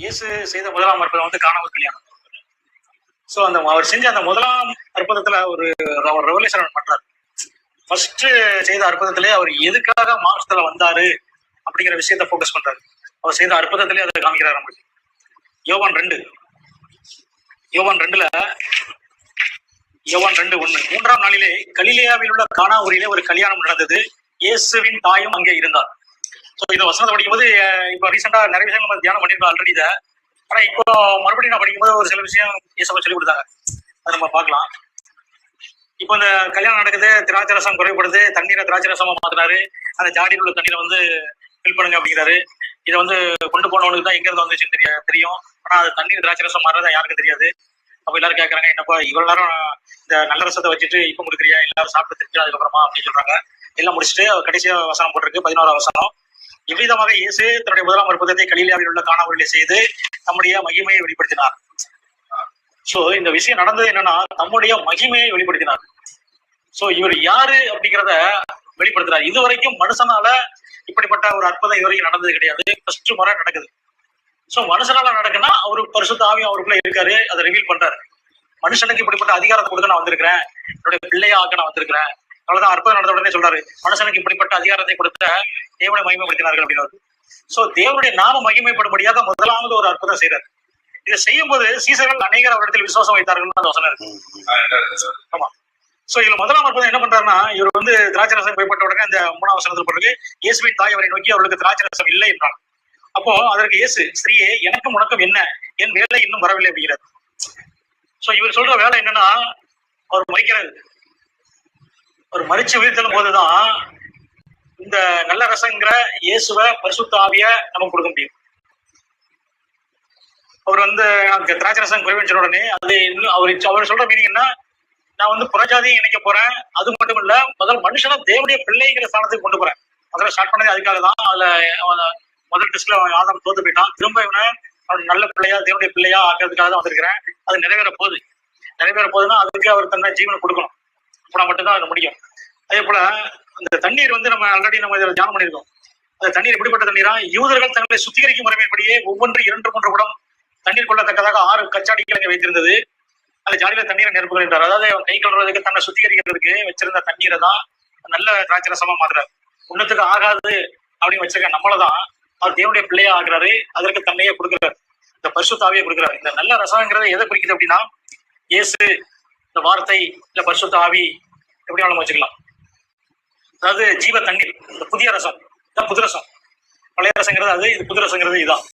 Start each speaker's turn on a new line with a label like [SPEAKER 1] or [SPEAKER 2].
[SPEAKER 1] இயேசு செய்த முதலாம் அற்புதம் வந்து காணாமல் கல்யாணம். ஸோ அந்த அவர் செஞ்ச அந்த முதலாம் அற்புதத்துல அவர் ரெவல்யூஷன் பண்றாரு. ஃபர்ஸ்ட் செய்த அற்புதத்திலே அவர் எதுக்காக மார்க்ஸ்ல வந்தாரு அப்படிங்கிற விஷயத்த போக்கஸ் பண்றாரு. அவர் செய்த அற்புதத்திலே அதை காமிக்கிறார் நம்மளுக்கு. யோவான் 2:1 மூன்றாம் நாளிலே கலிலேயாவில் உள்ள கானா ஊரிலே ஒரு கல்யாணம் நடந்தது. இயேசுவின் தாயும் அங்கே இருந்தார். ஸோ இந்த வசனத்தை படிக்கும்போது இப்போ ரீசெண்டா நிறைய விஷயம் நம்ம தியானம் பண்ணிருக்கோம் ஆல்ரெடி இதை. ஆனா இப்போ மறுபடியும் நான் படிக்கும்போது ஒரு சில விஷயம் இயேசுவை சொல்லி கொடுத்தாங்க, அதை நம்ம பார்க்கலாம். இப்போ இந்த கல்யாணம் நடக்குது, திராட்சை ரசம் குறைபடுது, தண்ணீரை திராட்சை ரசமா மாத்தினாரு. அந்த ஜாடியில் உள்ள தண்ணீரை வந்து ஃபில் பண்ணுங்க அப்படிங்கிறாரு. இதை வந்து கொண்டு போனவனுக்கு தான் எங்க இருந்து வந்துச்சுன்னு தெரியும். ஆனா அது தண்ணீர் திராட்சை ரசம் மாறதான் யாருக்கும் தெரியாது. அப்ப எல்லாரும் கேட்கறாங்க, என்னப்பா இவ்வளவு நேரம் இந்த நல்ல ரசத்தை வச்சுட்டு இப்ப கொடுக்குறியா, எல்லாரும் சாப்பிட்டு தெரிஞ்சு அதுக்கப்புறமா அப்படின்னு சொல்றாங்க. எல்லாம் முடிச்சுட்டு கடைசியா வசனம் போட்டிருக்கு, 11ஆம் வசனம். இவ்விதமாக இயேசு தன்னுடைய முதலாம் அற்புதத்தை கலிலேயாவில் உள்ள கானா ஊரிலே செய்து நம்முடைய மகிமையை வெளிப்படுத்தினார். சோ இந்த விஷயம் நடந்தது என்னன்னா, நம்முடைய மகிமையை வெளிப்படுத்தினார். சோ இவர் யாரு அப்படிங்கிறத வெளிப்படுத்துறாரு. இதுவரைக்கும் மனுஷனால இப்படிப்பட்ட ஒரு அற்புதம் இதுவரைக்கும் நடந்தது கிடையாது. ஃபர்ஸ்ட் முறை நடக்குது. சோ மனுஷனால நடக்குன்னா அவரு பரிசுத்த ஆவியும் அவருக்குள்ள இருக்காரு, அதை ரிவீல் பண்றாரு. மனுஷனுக்கு இப்படிப்பட்ட அதிகாரத்தை கொடுக்க நான் வந்திருக்கிறேன், என்னுடைய பிள்ளையாக்க நான் வந்திருக்கிறேன். அவ்வளவுதான். அற்புதம் நடந்த உடனே சொல்றாரு, மனுஷனுக்கு இப்படிப்பட்ட அதிகாரத்தை கொடுத்த தேவனை மகிமைப்படுத்தினார்கள் அப்படின்னு. சோ தேவனுடைய நாம மகிமைப்படும்படியாக முதலாவது ஒரு அற்புதம் செய்யறாரு. இதை செய்யும் போது சீசர்கள் அநேகர் அவரிடத்தில் விசுவாசம் வைத்தார்கள் அந்த வசனம் இருக்கு. ஆமா. சோ இதுல முதலாம் அற்புதம் என்ன பண்றாருன்னா, இவர் வந்து திராட்சை ரசம் பயப்பட்ட உடனே அந்த 3ஆம் வசனத்தில் பிறகு இயேசுவின் தாய் அவரை நோக்கி அவர்களுக்கு திராட்சை ரசம் இல்லை என்றார். அப்போ அதற்கு இயேசு, ஸ்திரீயே எனக்கும் உனக்கும் என்ன, என் வேலை இன்னும் வரவில்லை அப்படிங்கிறார். சோ இவர் சொல்ற வேலை என்னன்னா, அவர் மறிக்கிறாரு. அவர் மறிச்சு உயிர்த்தெழும் போதுதான் இந்த நல்ல ரசங்கிற இயேசுவை பரிசுத்த ஆவிய நமக்கு கொடுக்க முடியும். அவர் வந்து திராட்சை ரசம் குறைவன் உடனே அது அவர் சொல்ற மீனிங் என்ன, நான் வந்து புறஜாதியை இணைக்க போறேன். அது மட்டும் இல்ல, முதல் மனுஷனை தேவனுடைய பிள்ளைங்கிற ஸ்தானத்துக்கு கொண்டு போறேன். முதல்ல ஸ்டார்ட் பண்ணது அதுக்காக தான். அதுல முதல் டெஸ்ட்ல ஆதாம் தோத்து போயிட்டான். திரும்ப இவனை அவன் நல்ல பிள்ளையா தேவனுடைய பிள்ளையா ஆக்கிறதுக்காக தான் வந்திருக்கிறேன். அது நிறைவேற போகுதுன்னா அதுக்கு அவர் தன்னை ஜீவனை கொடுக்கணும். அப்படின்னா மட்டும்தான் அது முடியும். அதே போல அந்த தண்ணீர் வந்து நம்ம ஆல்ரெடி நம்ம இதில் தியானம் பண்ணியிருக்கோம். அந்த தண்ணீர் எப்படிப்பட்ட தண்ணீரா, யூதர்கள் தங்களை சுத்திகரிக்கும் முறைமைப்படியே ஒவ்வொன்று 2-3 குடம் தண்ணீர் கொள்ளத்தக்கதாக 6 கச்சாடிகள் அங்கே வைத்திருந்தது. அந்த ஜாடியில தண்ணீரை நிரப்புகள் என்றார். அதாவது அவன் கை கழுவுறதுக்கு தன்னை சுத்திகரிக்கிறதுக்கு வச்சிருந்த தண்ணீரை தான் நல்ல திராட்சை ரசமா மாத்துறாரு. உன்னத்துக்கு ஆகாது அப்படின்னு வச்சிருக்க நம்மளதான் அவர் தேவனுடைய பிள்ளையா ஆகுறாரு. அதற்கு தன்னையே கொடுக்குறாரு, இந்த பரிசுத்த ஆவியை கொடுக்குறாரு. இந்த நல்ல ரசங்கிறத எதை குறிக்குது அப்படின்னா, இயேசு, இந்த வார்த்தை, இல்ல பரிசுத்த ஆவி, எப்படி நம்ம வச்சுக்கலாம். அதாவது ஜீவ தண்ணீர், இந்த புதிய ரசம், புது ரசம். பழைய ரசங்கிறது அது, இது புது ரசங்கிறது இதுதான்.